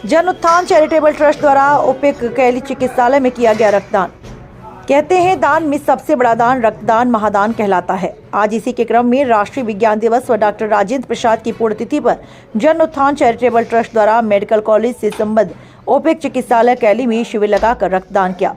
जन उत्थान charitable trust द्वारा ओपिक कैली चिकित्सालय में किया गया रक्तदान। कहते हैं दान में सबसे बड़ा दान रक्तदान महादान कहलाता है। आज इसी के क्रम में राष्ट्रीय विज्ञान दिवस व डॉक्टर राजेंद्र प्रसाद की पुण्यतिथि पर जन उत्थान चैरिटेबल ट्रस्ट द्वारा मेडिकल कॉलेज से संबद्ध ओपिक चिकित्सालय कैली में शिविर लगाकर रक्तदान किया।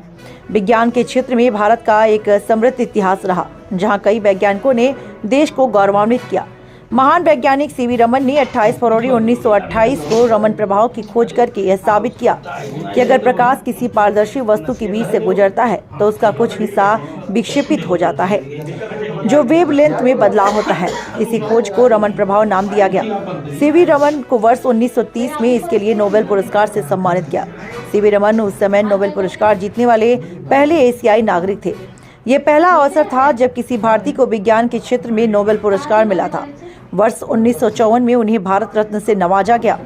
विज्ञान के क्षेत्र में भारत का एक समृद्ध इतिहास रहा, जहां कई वैज्ञानिकों ने देश को गौरवान्वित किया। महान वैज्ञानिक सीवी रमन ने 28 फरवरी 1928 को रमन प्रभाव की खोज करके यह साबित किया कि अगर प्रकाश किसी पारदर्शी वस्तु के बीच से गुजरता है तो उसका कुछ हिस्सा विक्षेपित हो जाता है, जो वेवलेंथ में बदलाव होता है। इसी खोज को रमन प्रभाव नाम दिया गया। सीवी रमन को वर्ष 1930 में इसके लिए नोबेल पुरस्कार से सम्मानित किया। सीवी रमन उस समय नोबेल पुरस्कार जीतने वाले पहले एशियाई नागरिक थे। ये पहला अवसर था जब किसी भारतीय को विज्ञान के क्षेत्र में नोबेल पुरस्कार मिला था। वर्ष 1954 में उन्हें भारत रत्न से नवाजा गया।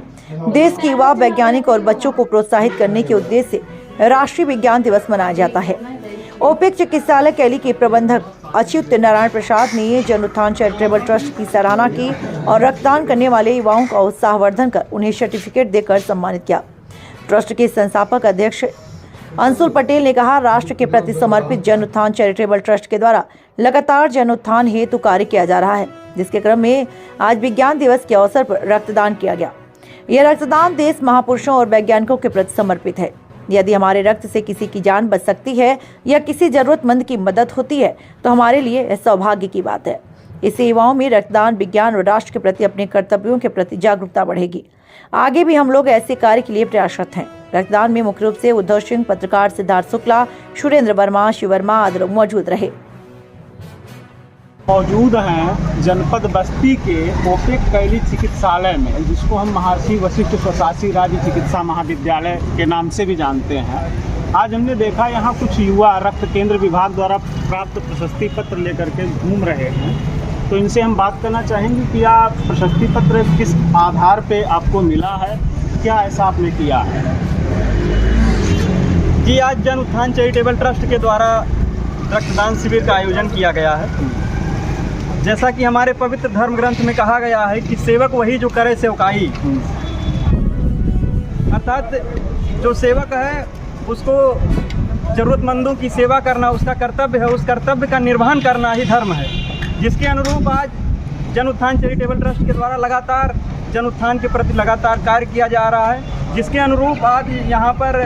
देश के युवा वैज्ञानिक और बच्चों को प्रोत्साहित करने के उद्देश्य से राष्ट्रीय विज्ञान दिवस मनाया जाता है। ओपिक चिकित्सालय कैली के प्रबंधक अच्युत नारायण प्रसाद ने जन उत्थान चैरिटेबल ट्रस्ट की सराहना की और रक्तदान करने वाले युवाओं का उत्साहवर्धन कर उन्हें सर्टिफिकेट देकर सम्मानित किया। ट्रस्ट के संस्थापक अध्यक्ष अंशुल पटेल ने कहा, राष्ट्र के प्रति समर्पित जन उत्थान चैरिटेबल ट्रस्ट के द्वारा लगातार जन उत्थान हेतु कार्य किया जा रहा है, जिसके क्रम में आज विज्ञान दिवस के अवसर पर रक्तदान किया गया। यह रक्तदान देश महापुरुषों और वैज्ञानिकों के प्रति समर्पित है। यदि हमारे रक्त से किसी की जान बच सकती है या किसी जरूरतमंद की मदद होती है तो हमारे लिए यह सौभाग्य की बात है। इससे युवाओं में रक्तदान, विज्ञान और राष्ट्र के प्रति अपने कर्तव्यों के प्रति जागरूकता बढ़ेगी। आगे भी हम लोग ऐसे कार्य के लिए प्रयासरत हैं। रक्तदान में मुख्य रूप से उद्धव सिंह, पत्रकार सिद्धार्थ शुक्ला, सुरेंद्र वर्मा, शिव वर्मा आदि लोग मौजूद रहे। मौजूद हैं जनपद बस्ती के ओपिक कैली चिकित्सालय में, जिसको हम महर्षि वशिष्ठ स्वशासी राज्य चिकित्सा महाविद्यालय के नाम से भी जानते हैं। आज हमने देखा यहाँ कुछ युवा रक्त केंद्र विभाग द्वारा प्राप्त प्रशस्ति पत्र लेकर के घूम रहे हैं। तो इनसे हम बात करना चाहेंगे कि यह प्रशस्ति पत्र किस आधार पे आपको मिला है, क्या ऐसा आपने किया है? जी, आज जन उत्थान चैरिटेबल ट्रस्ट के द्वारा रक्तदान शिविर का आयोजन किया गया है। जैसा कि हमारे पवित्र धर्म ग्रंथ में कहा गया है कि सेवक वही जो करे सेवकाई, अर्थात जो सेवक है उसको जरूरतमंदों की सेवा करना उसका कर्तव्य है। उस कर्तव्य का निर्वहन करना ही धर्म है, जिसके अनुरूप आज जन उत्थान चैरिटेबल ट्रस्ट के द्वारा लगातार जन उत्थान के प्रति लगातार कार्य किया जा रहा है। जिसके अनुरूप आज यहाँ पर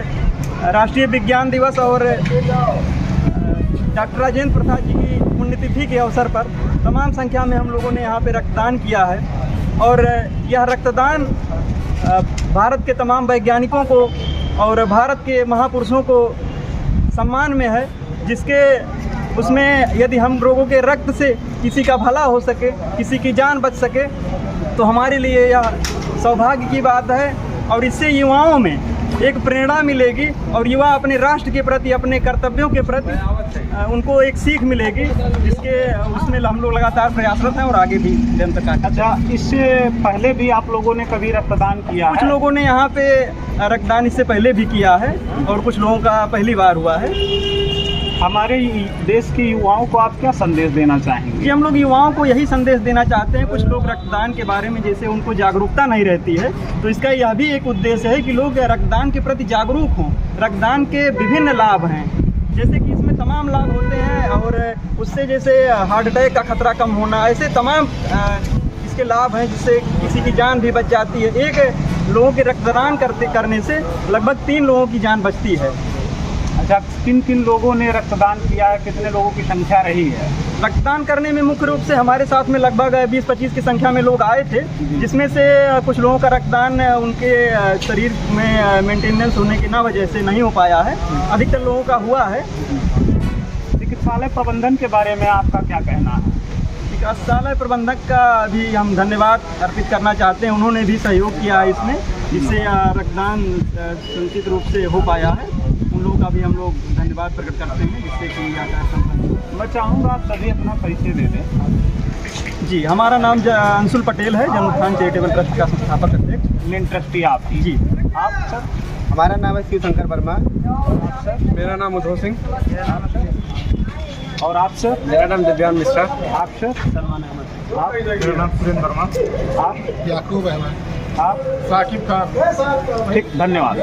राष्ट्रीय विज्ञान दिवस और डॉक्टर राजेंद्र प्रसाद जी की पुण्यतिथि के अवसर पर तमाम संख्या में हम लोगों ने यहाँ पे रक्तदान किया है। और यह रक्तदान भारत के तमाम वैज्ञानिकों को और भारत के महापुरुषों को सम्मान में है, जिसके उसमें यदि हम लोगों के रक्त से किसी का भला हो सके, किसी की जान बच सके, तो हमारे लिए यह सौभाग्य की बात है। और इससे युवाओं में एक प्रेरणा मिलेगी और युवा अपने राष्ट्र के प्रति, अपने कर्तव्यों के प्रति उनको एक सीख मिलेगी, जिसके उसमें हम लोग लगातार प्रयासरत हैं और आगे भी निरंतर कार्य। अच्छा, इससे पहले भी आप लोगों ने कभी रक्तदान किया है? कुछ लोगों ने यहाँ पे रक्तदान इससे पहले भी किया है और कुछ लोगों का पहली बार हुआ है। हमारे देश के युवाओं को आप क्या संदेश देना चाहेंगे? जी, हम लोग युवाओं को यही संदेश देना चाहते हैं। कुछ लोग रक्तदान के बारे में जैसे उनको जागरूकता नहीं रहती है, तो इसका यह भी एक उद्देश्य है कि लोग रक्तदान के प्रति जागरूक हों। रक्तदान के विभिन्न लाभ हैं, जैसे कि इसमें तमाम लाभ होते हैं और उससे जैसे हार्ट अटैक का खतरा कम होना, ऐसे तमाम इसके लाभ हैं, जिससे किसी की जान भी बच जाती है। एक लोगों के रक्तदान करने से लगभग 3 लोगों की जान बचती है। अच्छा, किन लोगों ने रक्तदान किया है? कितने लोगों की संख्या रही है? रक्तदान करने में मुख्य रूप से हमारे साथ में लगभग 20-25 की संख्या में लोग आए थे, जिसमें से कुछ लोगों का रक्तदान उनके शरीर में मेंटेनेंस होने की ना वजह से नहीं हो पाया है। अधिकतर लोगों का हुआ है। चिकित्सालय प्रबंधन के बारे में आपका क्या कहना है? चिकित्सालय प्रबंधक का भी हम धन्यवाद अर्पित करना चाहते हैं। उन्होंने भी सहयोग किया है इसमें, जिससे रक्तदान सुनिश्चित रूप से हो पाया है। उन लोगों का भी हम लोग धन्यवाद प्रकट करते हैं, जिससे कि यह कार्यक्रम। मैं चाहूँगा आप सभी अपना परिचय दे दें। जी, हमारा नाम अंशुल पटेल है, जन उत्थान चैरिटेबल ट्रस्ट का संस्थापक अध्यक्ष। मेन ट्रस्टी आप? जी। आप सर? हमारा नाम है शिव शंकर वर्मा। आप सर? मेरा नाम उद्धव सिंह। और आप सर? मेरा नाम दिव्यांग मिश्रा। आप सर? सलमान अहमद। आप? मेरा नाम सुरेंद्र वर्मा। आप? याकूब अहमद। आप? साकिब खान। ठीक, धन्यवाद।